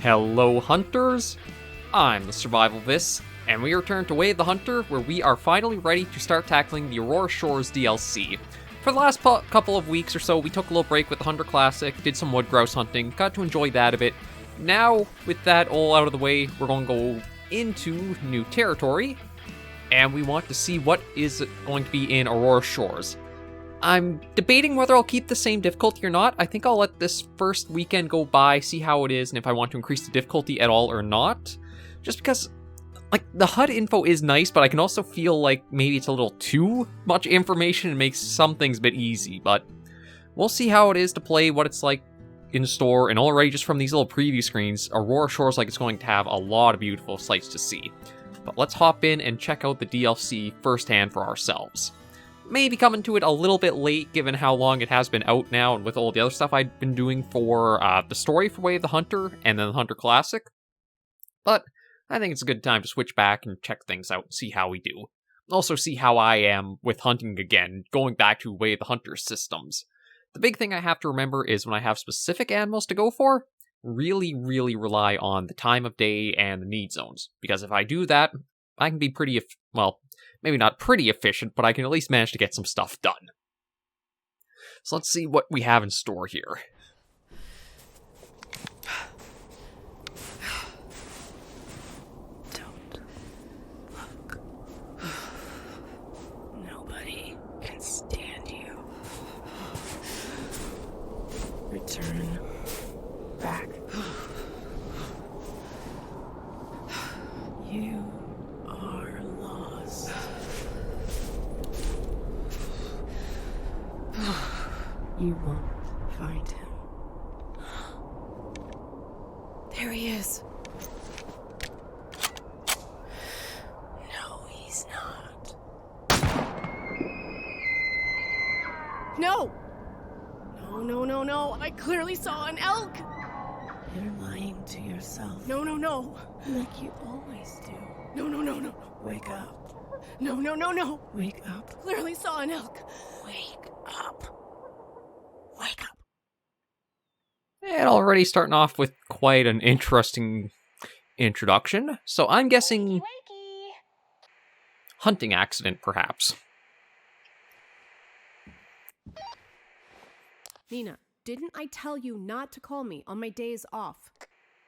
Hello Hunters, I'm the SurvivalVis, and we return to Way of the Hunter, where we are finally ready to start tackling the Aurora Shores DLC. For the last couple of weeks or so, we took a little break with the Hunter Classic, did some wood grouse hunting, got to enjoy that a bit. Now, with that all out of the way, we're going to go into new territory, and we want to see what is going to be in Aurora Shores. I'm debating whether I'll keep the same difficulty or not. I think I'll let this first weekend go by, see how it is, and if I want to increase the difficulty at all or not. Just because, like, the HUD info is nice, but I can also feel like maybe it's a little too much information and makes some things a bit easy. But we'll see how it is to play, what it's like in store, and already just from these little preview screens, Aurora Shores like it's going to have a lot of beautiful sights to see. But let's hop in and check out the DLC firsthand for ourselves. Maybe coming to it a little bit late, given how long it has been out now, and with all the other stuff I've been doing for the story for Way of the Hunter, and then the Hunter Classic. But I think it's a good time to switch back and check things out and see how we do. Also see how I am with hunting again, going back to Way of the Hunter systems. The big thing I have to remember is when I have specific animals to go for, really rely on the time of day and the need zones. Because if I do that, I can be pretty, well, maybe not pretty efficient, but I can at least manage to get some stuff done. So let's see what we have in store here. Don't look. Nobody can stand you. Return back. You are lost. You won't find him. There he is. No, he's not. No! No. I clearly saw an elk! You're lying to yourself. No. Like you always do. No. Wake up. No. Wake up. Clearly saw an elk. Wake up. And already starting off with quite an interesting introduction. So I'm guessing hunting accident, perhaps. Nina, didn't I tell you not to call me on my days off?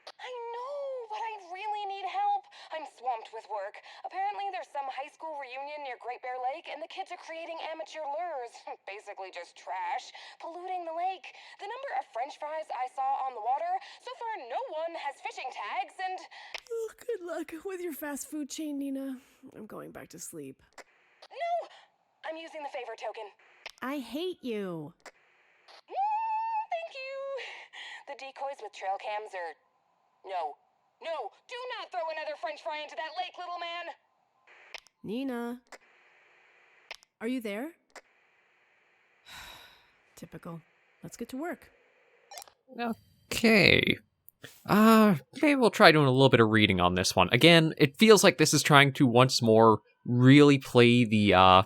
I know, but I really need help. I'm swamped with work. Apparently there's some high school reunion near Great Bear Lake, and the kids are creating amateur lures. Basically just trash, polluting the lake. The number of french fries I saw on the water, so far no one has fishing tags, and... Oh, good luck with your fast food chain, Nina. I'm going back to sleep. No! I'm using the favor token. I hate you. Thank you. The decoys with trail cams are... No, do not throw another french fry into that lake, little man. Nina. Are you there? Typical. Let's get to work. Okay. Maybe we'll try doing a little bit of reading on this one. Again, it feels like this is trying to once more really play the,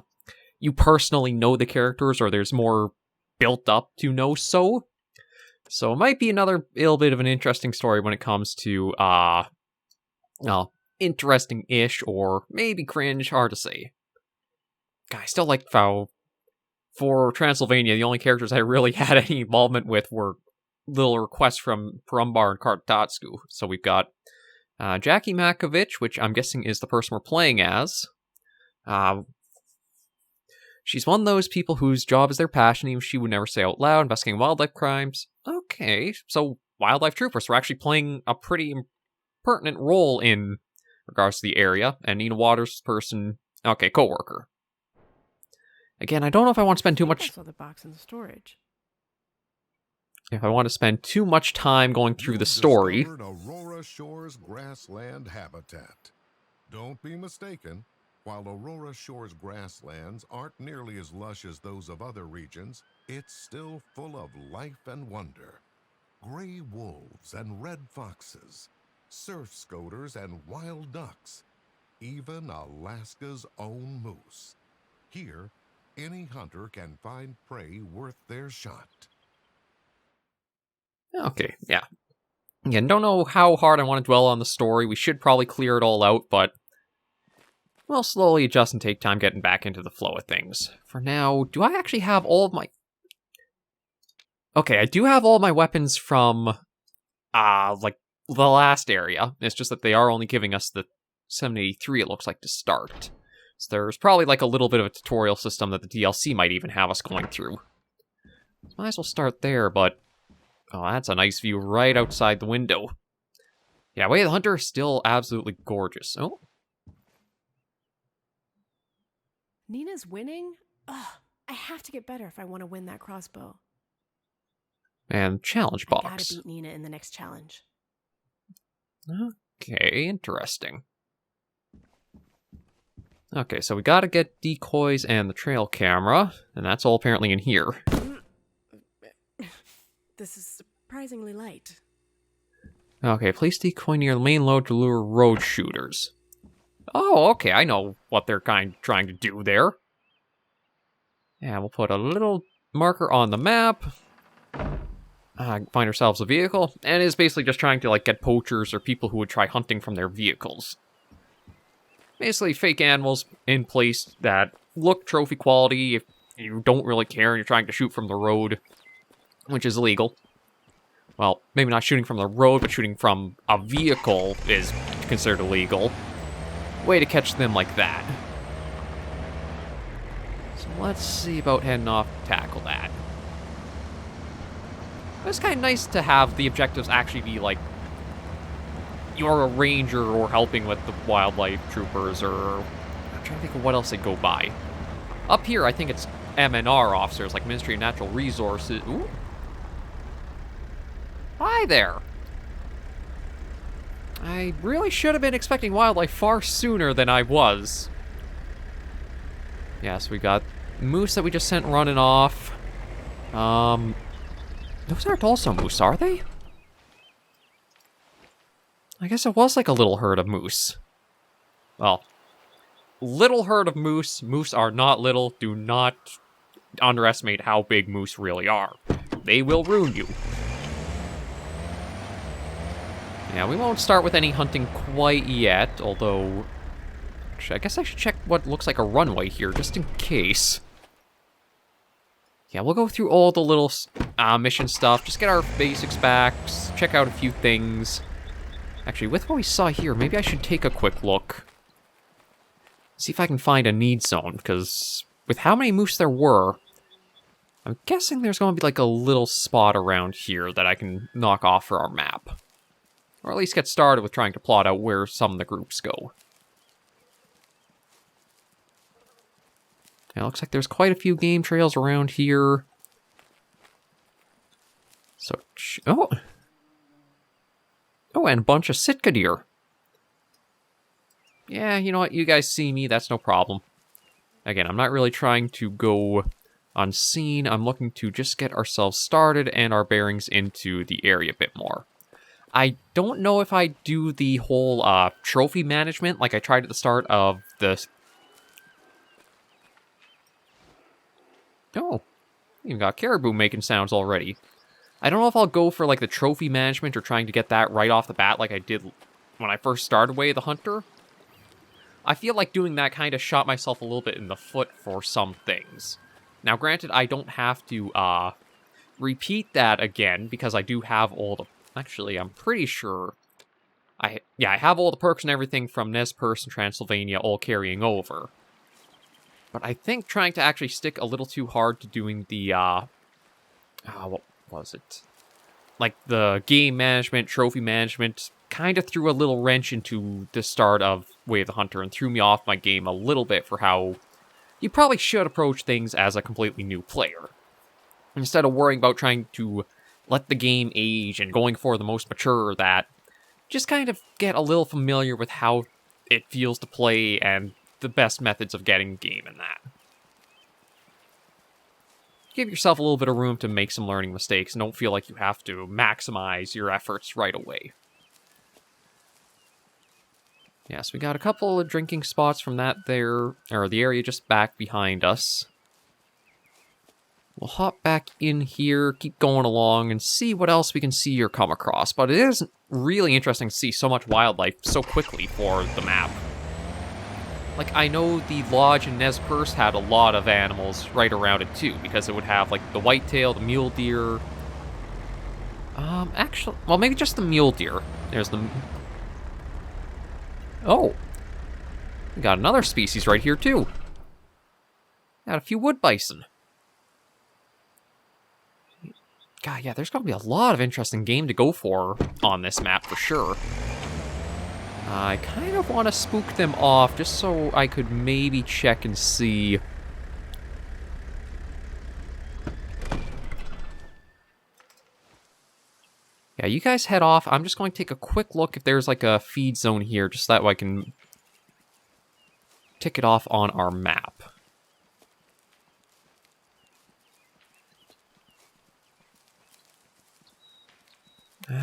you personally know the characters, or there's more built up to know so. So it might be another little bit of an interesting story when it comes to, interesting-ish, or maybe cringe, hard to say. God, I still like how, for Transylvania, the only characters I really had any involvement with were little requests from Perumbar and Kartatsku. So we've got Jackie Makovich, which I'm guessing is the person we're playing as. She's one of those people whose job is their passion, even if she would never say out loud, investigating wildlife crimes. Okay, so wildlife troopers. We're actually playing a pretty pertinent role in regards to the area. And Nina Waters' person, okay, co-worker. Again, I don't know if I want to spend too much... I saw the box in the storage. If I want to spend too much time going through the story... Discovered Aurora Shores grassland habitat. Don't be mistaken. While Aurora Shores grasslands aren't nearly as lush as those of other regions, it's still full of life and wonder. Gray wolves and red foxes, surf scoters and wild ducks, even Alaska's own moose. Here, any hunter can find prey worth their shot. Okay, yeah. Again, don't know how hard I want to dwell on the story. We should probably clear it all out, but we'll slowly adjust and take time getting back into the flow of things. For now, do I actually have all of my... Okay, I do have all my weapons from, like, the last area. It's just that they are only giving us the 783, it looks like, to start. So there's probably, like, a little bit of a tutorial system that the DLC might even have us going through. So might as well start there, but... Oh, that's a nice view right outside the window. Yeah, Way of the Hunter is still absolutely gorgeous. Oh. Nina's winning? Ugh, I have to get better if I want to win that crossbow. And challenge I gotta box. beat Nina in the next challenge. Okay, interesting. Okay, so we gotta get decoys and the trail camera, and that's all apparently in here. This is surprisingly light. Okay, place decoy near the main road to lure road shooters. Oh, okay, I know what they're trying to do there. Yeah, we'll put a little marker on the map. Find ourselves a vehicle, and it's basically just trying to, like, get poachers or people who would try hunting from their vehicles. Basically, fake animals in place that look trophy quality if you don't really care and you're trying to shoot from the road, which is illegal. Well, maybe not shooting from the road, but shooting from a vehicle is considered illegal. Way to catch them like that. So let's see about heading off to tackle that. It's kind of nice to have the objectives actually be like, you're a ranger or helping with the wildlife troopers, or I'm trying to think of what else they go by. Up here, I think it's MNR officers, like Ministry of Natural Resources. Ooh. Hi there. I really should have been expecting wildlife far sooner than I was. Yes, we got moose that we just sent running off. Those aren't also moose, are they? I guess it was like a little herd of moose. Well, little herd of moose. Moose are not little. Do not underestimate how big moose really are. They will ruin you. Yeah, we won't start with any hunting quite yet, although... Actually, I guess I should check what looks like a runway here, just in case. Yeah, we'll go through all the little mission stuff, just get our basics back, check out a few things. Actually, with what we saw here, maybe I should take a quick look. See if I can find a need zone, because with how many moose there were, I'm guessing there's going to be like a little spot around here that I can knock off for our map. Or at least get started with trying to plot out where some of the groups go. It looks like there's quite a few game trails around here. So, oh, and a bunch of Sitka deer. Yeah, you know what? You guys see me. That's no problem. Again, I'm not really trying to go unseen. I'm looking to just get ourselves started and our bearings into the area a bit more. I don't know if I do the whole trophy management like I tried at the start of the... Oh, even got Caribou making sounds already. I don't know if I'll go for like the trophy management or trying to get that right off the bat like I did when I first started Way of the Hunter. I feel like doing that kind of shot myself a little bit in the foot for some things. Now, granted, I don't have to repeat that again because I do have all the... Actually, I'm pretty sure... I have all the perks and everything from Nez Perce and Transylvania all carrying over. But I think trying to actually stick a little too hard to doing the, what was it? Like, the game management, trophy management, kind of threw a little wrench into the start of Way of the Hunter and threw me off my game a little bit for how you probably should approach things as a completely new player. Instead of worrying about trying to let the game age and going for the most mature that, just kind of get a little familiar with how it feels to play and the best methods of getting game in that. Give yourself a little bit of room to make some learning mistakes and don't feel like you have to maximize your efforts right away. Yes, we got a couple of drinking spots from that there, or the area just back behind us. We'll hop back in here, keep going along, and see what else we can see or come across. But it is really interesting to see so much wildlife so quickly for the map. Like, I know the lodge in Nez Perce had a lot of animals right around it too, because it would have, like, the whitetail, the mule deer. Actually, well, maybe just the mule deer. There's the... Oh! We got another species right here too. Got a few wood bison. God, yeah, there's going to be a lot of interesting game to go for on this map for sure. I kind of want to spook them off just so I could maybe check and see. Yeah, you guys head off. I'm just going to take a quick look if there's like a feed zone here, just that way I can tick it off on our map.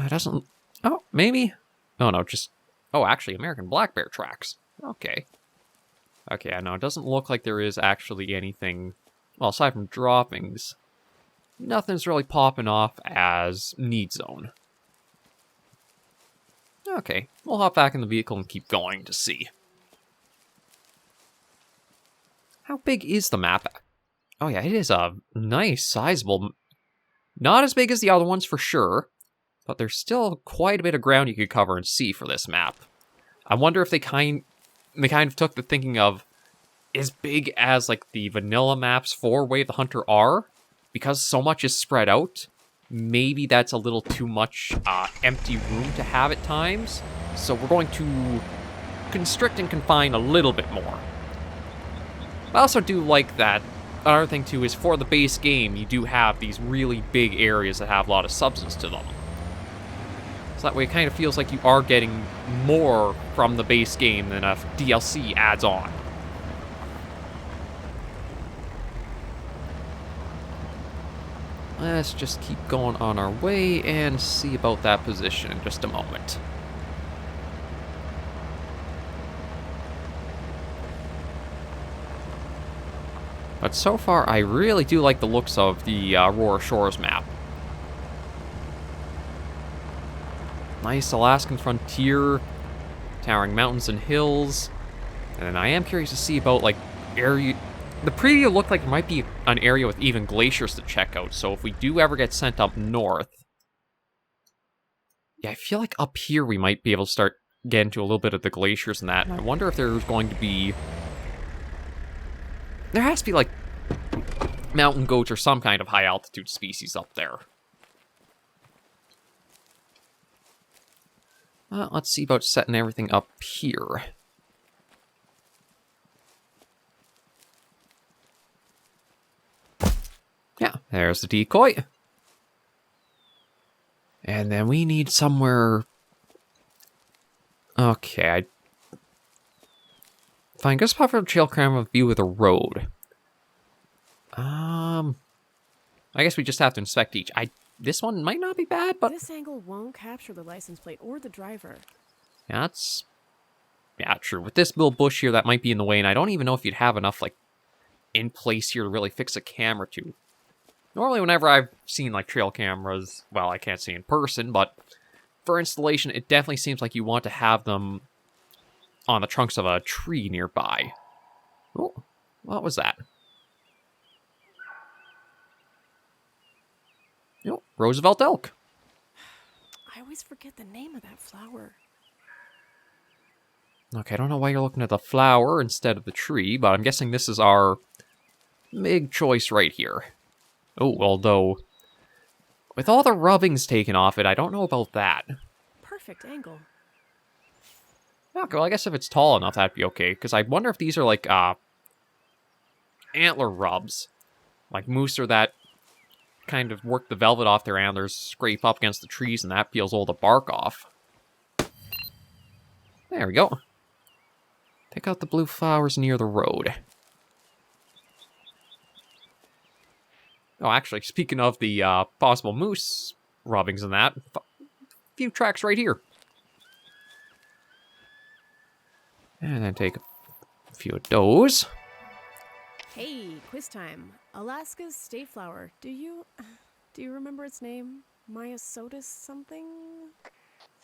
Doesn't... Oh, maybe? Oh, no, just... Oh, actually, American black bear tracks. Okay. Okay, I know, it doesn't look like there is actually anything... Well, aside from droppings, nothing's really popping off as need zone. Okay, we'll hop back in the vehicle and keep going to see. How big is the map? Oh yeah, it is a nice, sizable... Not as big as the other ones for sure, but there's still quite a bit of ground you could cover and see for this map. I wonder if they kind of took the thinking of as big as like the vanilla maps for Way of the Hunter are, because so much is spread out. Maybe that's a little too much empty room to have at times, so we're going to constrict and confine a little bit more. I also do like that. Another thing too is for the base game, you do have these really big areas that have a lot of substance to them. So that way it kind of feels like you are getting more from the base game than a DLC adds on. Let's just keep going on our way and see about that position in just a moment. But so far, I really do like the looks of the Aurora Shores map. Nice Alaskan frontier, towering mountains and hills. And I am curious to see about, like, area... The preview looked like there might be an area with even glaciers to check out, so if we do ever get sent up north... Yeah, I feel like up here we might be able to start getting to a little bit of the glaciers and that, and I wonder if there's going to be... There has to be, like, mountain goats or some kind of high-altitude species up there. Let's see about setting everything up here. Yeah, there's the decoy. And then we need somewhere... Okay, Fine, go spot for a trail camera view of the road. I guess we just have to inspect each. This one might not be bad, but... This angle won't capture the license plate or the driver. Yeah, that's... Yeah, true. With this little bush here, that might be in the way, and I don't even know if you'd have enough, like, in place here to really fix a camera to. Normally, whenever I've seen, like, trail cameras, well, I can't see in person, but for installation, it definitely seems like you want to have them on the trunks of a tree nearby. Oh, what was that? Oh, Roosevelt elk. I always forget the name of that flower. Okay, I don't know why you're looking at the flower instead of the tree, but I'm guessing this is our big choice right here. Oh, although, with all the rubbings taken off it, I don't know about that. Perfect angle. Okay, well, I guess if it's tall enough, that'd be okay, because I wonder if these are, like, antler rubs. Like moose or that kind of work the velvet off their antlers, scrape up against the trees, and that peels all the bark off. There we go. Pick out the blue flowers near the road. Oh, actually, speaking of the possible moose rubbings and that, a few tracks right here. And then take a few of those. Hey, quick quiz time. Alaska's state flower. Do you remember its name? Myosotis something?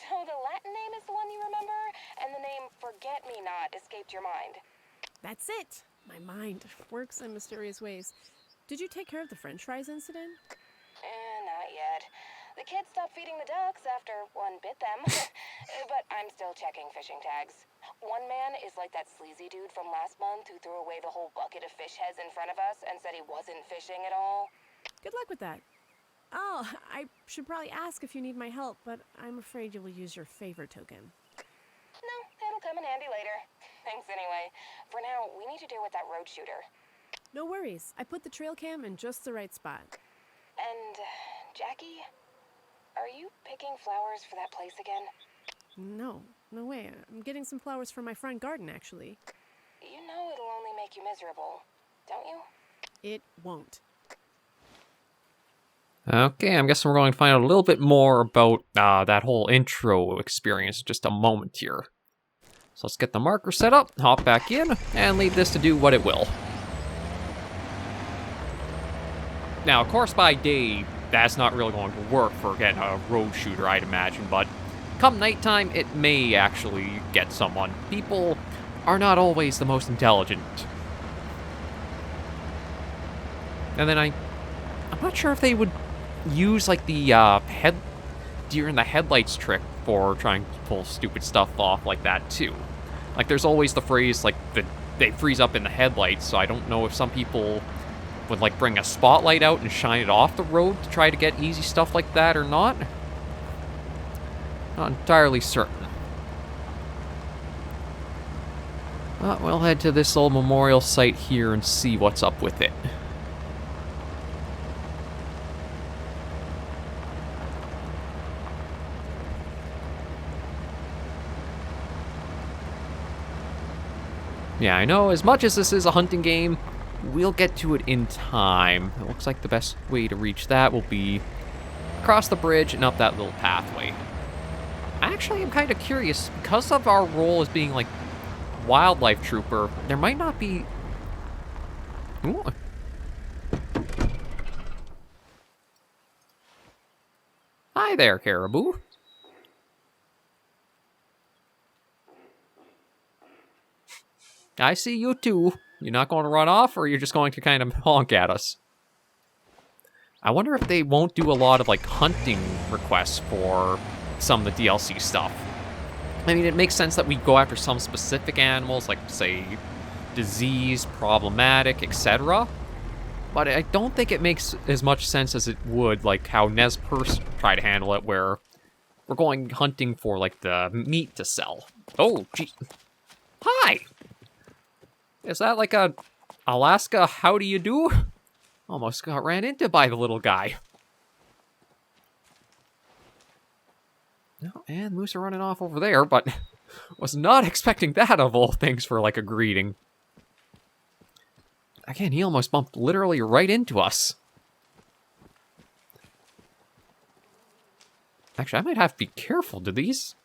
So the Latin name is the one you remember, and the name Forget-Me-Not escaped your mind. That's it. My mind works in mysterious ways. Did you take care of the French fries incident? Not yet. The kids stopped feeding the ducks after one bit them. But I'm still checking fishing tags. One man is like that sleazy dude from last month who threw away the whole bucket of fish heads in front of us and said he wasn't fishing at all. Good luck with that. Oh, I should probably ask if you need my help, but I'm afraid you will use your favor token. No, it'll come in handy later. Thanks anyway. For now, we need to deal with that road shooter. No worries. I put the trail cam in just the right spot. And, Jackie, are you picking flowers for that place again? No way. I'm getting some flowers for my front garden, actually. You know it'll only make you miserable, don't you? It won't. Okay, I'm guessing we're going to find out a little bit more about that whole intro experience in just a moment here. So let's get the marker set up, hop back in, and leave this to do what it will. Now, of course, by day, that's not really going to work for getting a road shooter, I'd imagine, but come nighttime, it may actually get someone. People are not always the most intelligent. And then I'm not sure if they would use, like, the deer in the headlights trick for trying to pull stupid stuff off like that, too. Like, there's always the phrase, like, they freeze up in the headlights, so I don't know if some people would, like, bring a spotlight out and shine it off the road to try to get easy stuff like that or not. Not entirely certain. But we'll head to this old memorial site here and see what's up with it. Yeah, I know, as much as this is a hunting game, we'll get to it in time. It looks like the best way to reach that will be across the bridge and up that little pathway. Actually, I'm kind of curious, because of our role as being, like, wildlife trooper, there might not be... Ooh. Hi there, Caribou. I see you too. You're not going to run off, or you're just going to kind of honk at us? I wonder if they won't do a lot of, like, hunting requests for some of the DLC stuff. I mean, it makes sense that we go after some specific animals, like, say, disease, problematic, etc. But I don't think it makes as much sense as it would, like, how Nez Perce tried to handle it, where we're going hunting for, like, the meat to sell. Oh, gee. Hi! Is that like a Alaska how do you do? Almost got ran into by the little guy. Oh, and moose are running off over there, but was not expecting that of all things for like a greeting. Again, he almost bumped literally right into us. Actually, I might have to be careful. Do these...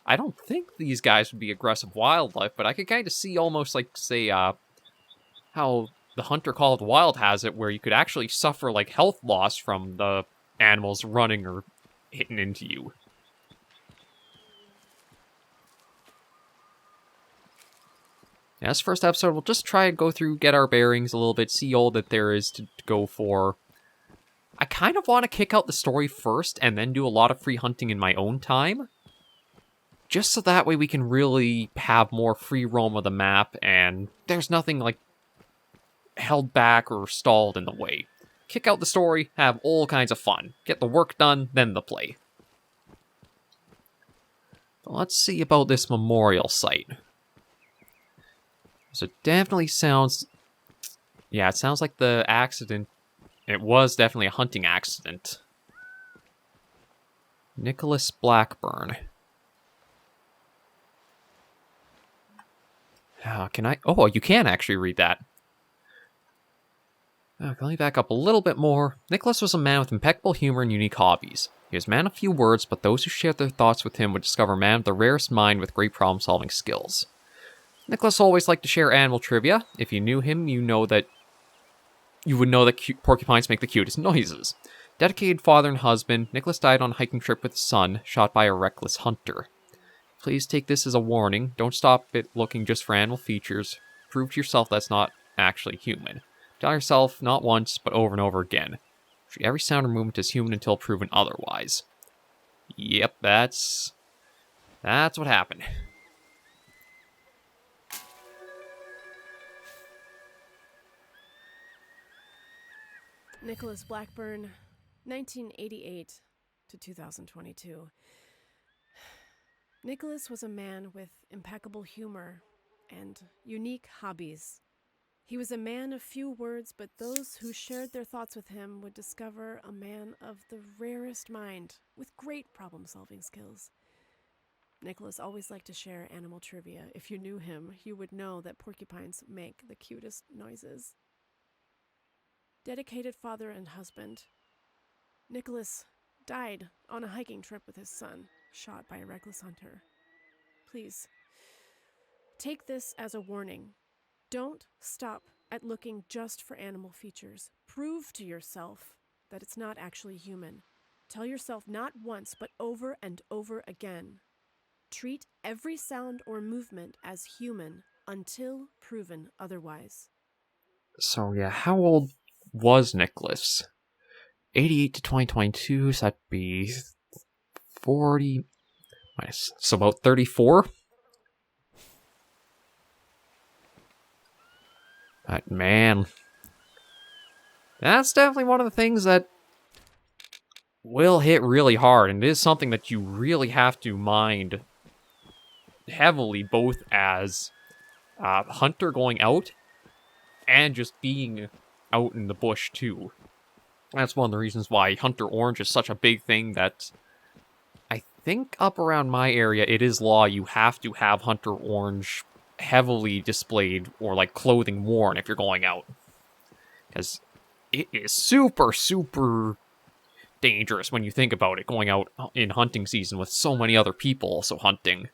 I don't think these guys would be aggressive wildlife, but I could kind of see almost like, say, how the Hunter Call of the Wild has it, where you could actually suffer, like, health loss from the animals running or hitting into you. Yeah, this first episode, we'll just try and go through, get our bearings a little bit, see all that there is to go for. I kind of want to kick out the story first, and then do a lot of free hunting in my own time. Just so that way we can really have more free roam of the map, and there's nothing, like, held back or stalled in the way. Kick out the story, have all kinds of fun. Get the work done, then the play. But let's see about this memorial site. So it definitely sounds... Yeah, it sounds like the accident... It was definitely a hunting accident. Nicholas Blackburn. Can I... Oh, you can actually read that. Let me back up a little bit more. Nicholas was a man with impeccable humor and unique hobbies. He was a man of few words, but those who shared their thoughts with him would discover a man of the rarest mind with great problem-solving skills. Nicholas always liked to share animal trivia. If you knew him, you know that you would know that porcupines make the cutest noises. Dedicated father and husband, Nicholas died on a hiking trip with his son, shot by a reckless hunter. Please take this as a warning. Don't stop it looking just for animal features. Prove to yourself that's not actually human. Tell yourself not once, but over and over again. Treat every sound or movement as human until proven otherwise. Yep, that's what happened. Nicholas Blackburn, 1988 to 2022. Nicholas was a man with impeccable humor and unique hobbies. He was a man of few words, but those who shared their thoughts with him would discover a man of the rarest mind with great problem-solving skills. Nicholas always liked to share animal trivia. If you knew him, you would know that porcupines make the cutest noises. Dedicated father and husband, Nicholas died on a hiking trip with his son, shot by a reckless hunter. Please, take this as a warning. Don't stop at looking just for animal features. Prove to yourself that it's not actually human. Tell yourself not once, but over and over again. Treat every sound or movement as human until proven otherwise. So yeah, how old was Nicholas? 88 to 2022, so that'd be 40 minus, so about 34? But man, that's definitely one of the things that will hit really hard, and it is something that you really have to mind heavily, both as a hunter going out and just being out in the bush too. That's one of the reasons why Hunter Orange is such a big thing that I think up around my area it is law you have to have Hunter Orange heavily displayed or like clothing worn if you're going out. Because it is super, super dangerous when you think about it, going out in hunting season with so many other people also hunting.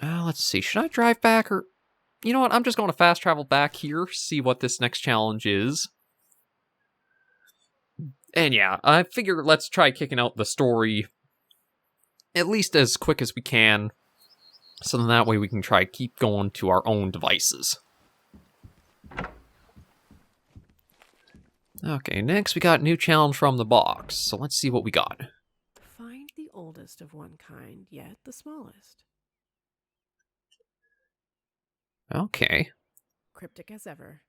Let's see, should I drive back or... You know what, I'm just going to fast travel back here, see what this next challenge is. And yeah, I figure let's try kicking out the story at least as quick as we can, so then that way we can try keep going to our own devices. Okay, next we got a new challenge from the box, so let's see what we got. Find the oldest of one kind, yet the smallest. Okay. Cryptic as ever.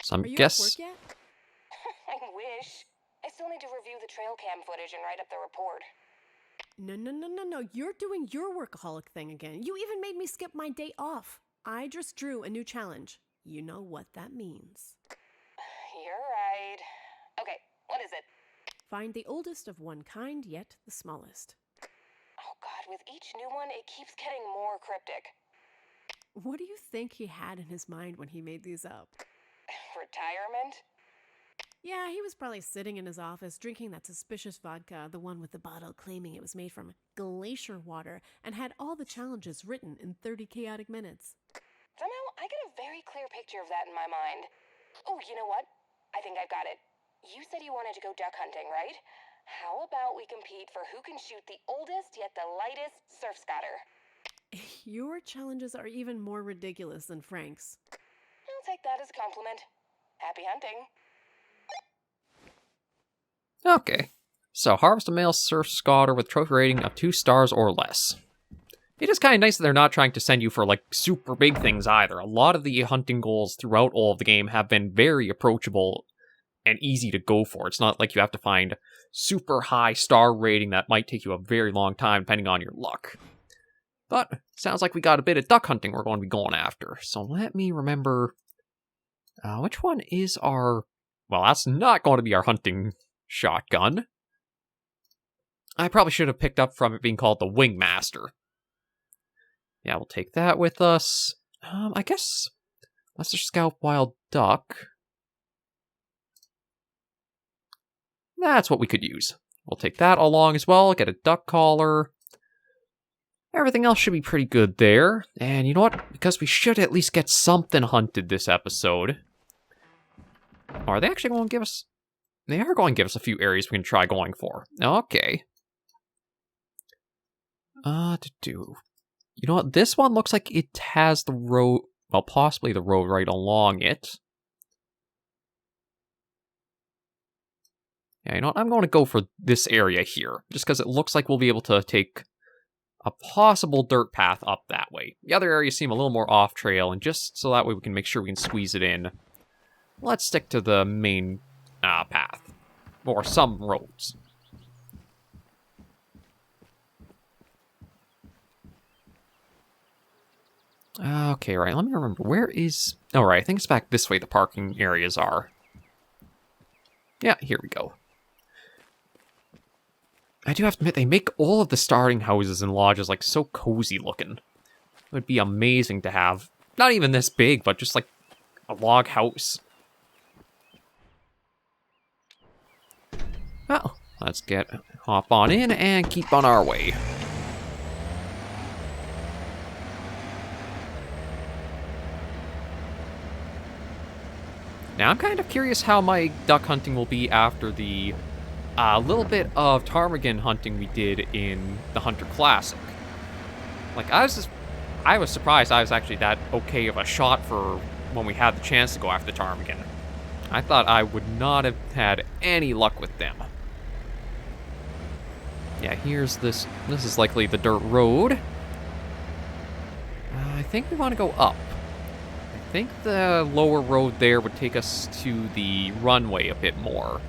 So I'm Are you guess... off work yet? I wish. I still need to review the trail cam footage and write up the report. No. You're doing your workaholic thing again. You even made me skip my day off. I just drew a new challenge. You know what that means. You're right. Okay, what is it? Find the oldest of one kind, yet the smallest. Oh god, with each new one, it keeps getting more cryptic. What do you think he had in his mind when he made these up? Retirement? Yeah, he was probably sitting in his office drinking that suspicious vodka, the one with the bottle claiming it was made from glacier water, and had all the challenges written in 30 chaotic minutes. Somehow, I get a very clear picture of that in my mind. Oh, you know what? I think I've got it. You said you wanted to go duck hunting, right? How about we compete for who can shoot the oldest yet the lightest surf scotter? Your challenges are even more ridiculous than Frank's. I'll take that as a compliment. Happy hunting. Okay. So, harvest a male surf scotter with trophy rating of 2 stars or less. It is kind of nice that they're not trying to send you for, like, super big things either. A lot of the hunting goals throughout all of the game have been very approachable and easy to go for. It's not like you have to find super high star rating that might take you a very long time depending on your luck. But, sounds like we got a bit of duck hunting we're going to be going after. So let me remember... which one is our... Well, that's not going to be our hunting shotgun. I probably should have picked up from it being called the Wingmaster. Yeah, we'll take that with us. I guess... Let's just scout wild duck. That's what we could use. We'll take that along as well, get a duck collar. Everything else should be pretty good there. And you know what? Because we should at least get something hunted this episode. Oh, are they actually going to give us... They are going to give us a few areas we can try going for. Okay. You know what? This one looks like it has the road... Well, possibly the road right along it. Yeah, you know what? I'm going to go for this area here. Just because it looks like we'll be able to take a possible dirt path up that way. The other areas seem a little more off-trail, and just so that way we can make sure we can squeeze it in, let's stick to the main path. Or some roads. Okay, right, let me remember. Where is... Oh, right, I think it's back this way the parking areas are. Yeah, here we go. I do have to admit, they make all of the starting houses and lodges, like, so cozy looking. It would be amazing to have, not even this big, but just, like, a log house. Well, let's hop on in and keep on our way. Now, I'm kind of curious how my duck hunting will be after the little bit of ptarmigan hunting we did in the Hunter Classic. Like, I was surprised I was actually that okay of a shot for when we had the chance to go after ptarmigan. I thought I would not have had any luck with them. Yeah, here's this. This is likely the dirt road. I think we want to go up. I think the lower road there would take us to the runway a bit more.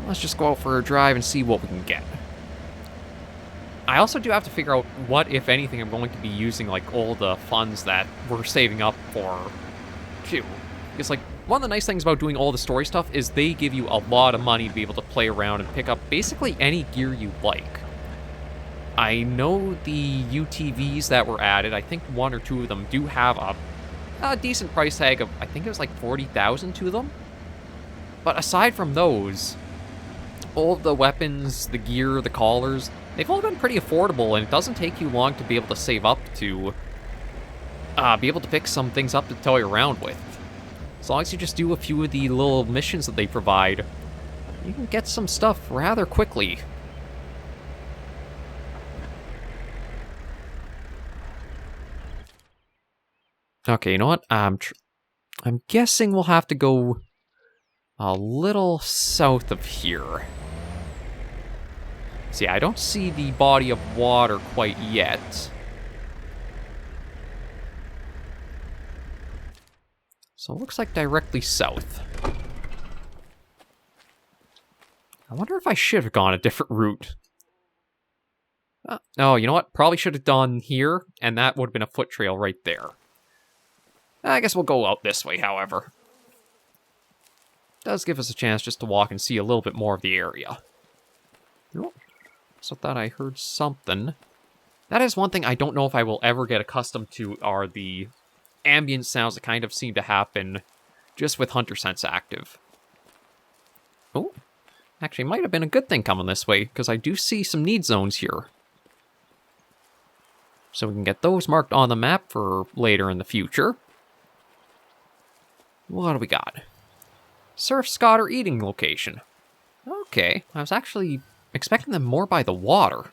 Let's just go out for a drive and see what we can get. I also do have to figure out what, if anything, I'm going to be using, like, all the funds that we're saving up for, too. Because, like, one of the nice things about doing all the story stuff is they give you a lot of money to be able to play around and pick up basically any gear you like. I know the UTVs that were added, I think one or two of them do have a decent price tag of, I think it was like 40,000 to them. But aside from those, all of the weapons, the gear, the collars, they've all been pretty affordable, and it doesn't take you long to be able to save up to be able to pick some things up to toy around with. As long as you just do a few of the little missions that they provide, you can get some stuff rather quickly. Okay, you know what? I'm guessing we'll have to go a little south of here. See, I don't see the body of water quite yet. So it looks like directly south. I wonder if I should have gone a different route. Oh, you know what? Probably should have done here, and that would have been a foot trail right there. I guess we'll go out this way, however. Does give us a chance just to walk and see a little bit more of the area. Oh, so thought I heard something. That is one thing I don't know if I will ever get accustomed to, are the ambient sounds that kind of seem to happen just with Hunter Sense active. Oh, actually might have been a good thing coming this way, because I do see some need zones here. So we can get those marked on the map for later in the future. What do we got? Surf Scotter eating location. Okay, I was actually expecting them more by the water.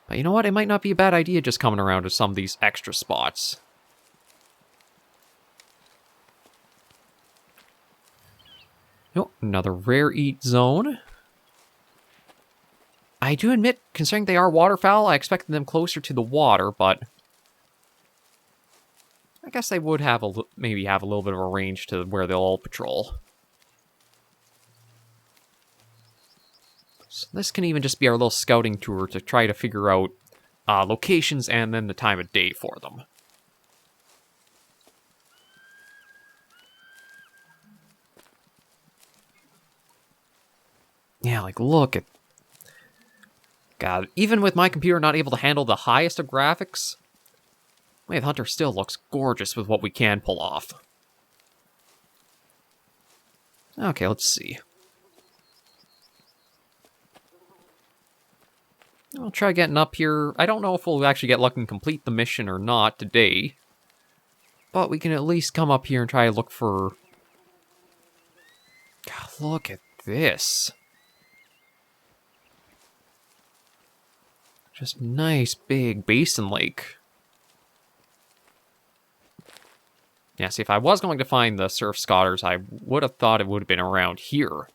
But you know what? It might not be a bad idea just coming around to some of these extra spots. Oh, another rare eat zone. I do admit, considering they are waterfowl, I expected them closer to the water, but I guess they would have maybe have a little bit of a range to where they'll all patrol. So this can even just be our little scouting tour to try to figure out locations and then the time of day for them. Yeah, like, look at... God, even with my computer not able to handle the highest of graphics, Way of the Hunter still looks gorgeous with what we can pull off. Okay, let's see. I'll try getting up here. I don't know if we'll actually get lucky and complete the mission or not today. But we can at least come up here and try to look for... God, look at this. Just nice big basin lake. Yeah, see, if I was going to find the surf scotters, I would have thought it would have been around here.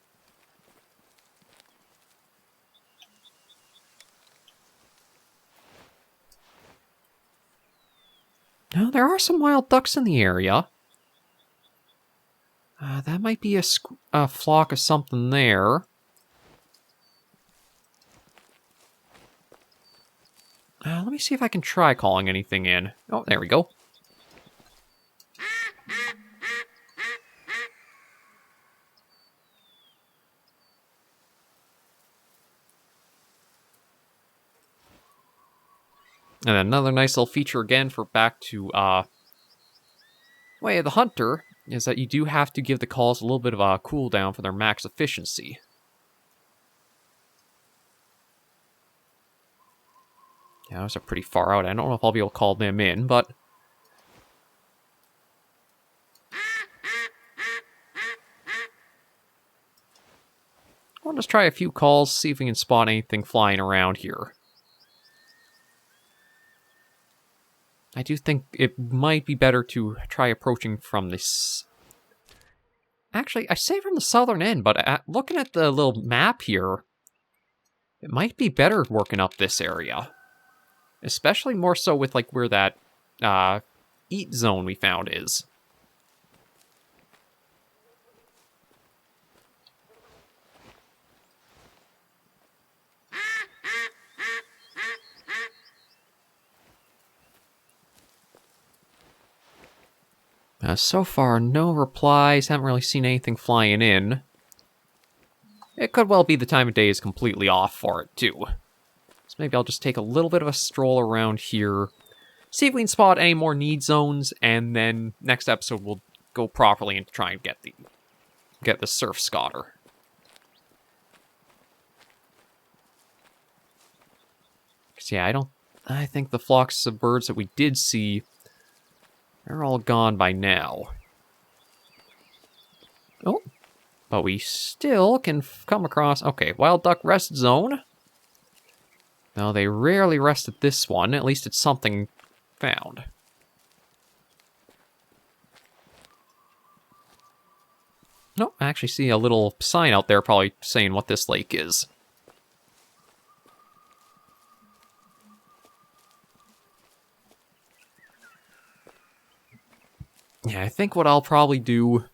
Now, there are some wild ducks in the area. That might be a flock of something there. Let me see if I can try calling anything in. Oh, there we go. And another nice little feature again for back to Way of the Hunter is that you do have to give the calls a little bit of a cooldown for their max efficiency. Yeah, those are pretty far out. I don't know if I'll be able to call them in, but... I'll just try a few calls, see if we can spot anything flying around here. I do think it might be better to try approaching from this... Actually, I say from the southern end, but looking at the little map here, it might be better working up this area. Especially more so with like where that eat zone we found is. So far, no replies. Haven't really seen anything flying in. It could well be the time of day is completely off for it, too. So maybe I'll just take a little bit of a stroll around here. See if we can spot any more need zones, and then next episode we'll go properly and try and get the surf scotter. Because yeah, I think the flocks of birds that we did see, they're all gone by now. Oh, but we still can come across... Okay, wild duck rest zone. Now, they rarely rest at this one. At least it's something found. No, I actually see a little sign out there probably saying what this lake is. Yeah, I think what I'll probably do...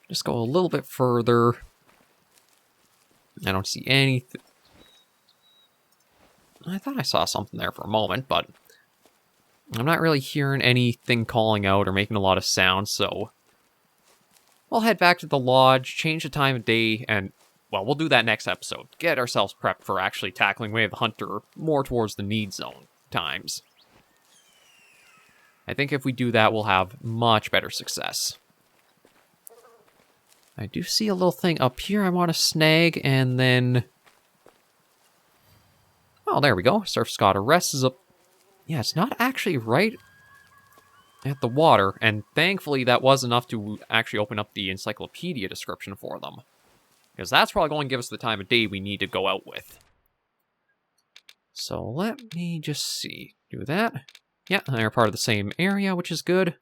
Just go a little bit further. I don't see anything. I thought I saw something there for a moment, but... I'm not really hearing anything calling out or making a lot of sound, so... We'll head back to the lodge, change the time of day, and... Well, we'll do that next episode. Get ourselves prepped for actually tackling Way of the Hunter more towards the need zone times. I think if we do that, we'll have much better success. I do see a little thing up here I want to snag, and then... Oh, there we go. Surf Scotter Rest is up... Yeah, it's not actually right at the water, and thankfully that was enough to actually open up the encyclopedia description for them. Because that's probably going to give us the time of day we need to go out with. So let me just see. Do that. Yeah, they're part of the same area, which is good.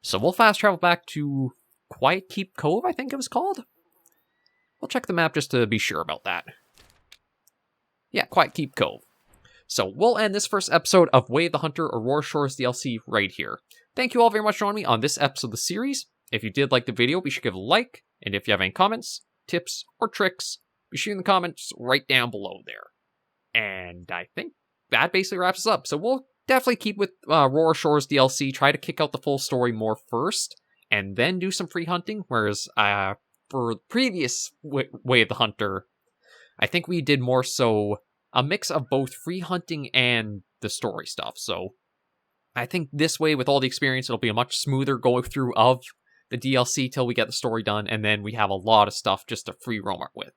So we'll fast travel back to Quiet Keep Cove, I think it was called. We'll check the map just to be sure about that. Yeah, Quiet Keep Cove. So we'll end this first episode of Way of the Hunter Aurora Shores DLC right here. Thank you all very much for joining me on this episode of the series. If you did like the video, be sure to give a like. And if you have any comments, tips, or tricks, be sure in the comments right down below there. And I think that basically wraps us up. So we'll definitely keep with Aurora Shores DLC, try to kick out the full story more first, and then do some free hunting, whereas for the previous Way of the Hunter, I think we did more so a mix of both free hunting and the story stuff, so I think this way, with all the experience, it'll be a much smoother go through of the DLC till we get the story done, and then we have a lot of stuff just to free roam with.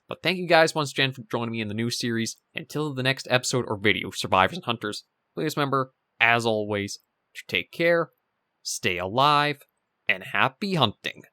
But thank you guys once again for joining me in the new series. Until the next episode or video, Survivors and Hunters, please remember, as always, to take care, stay alive, and happy hunting.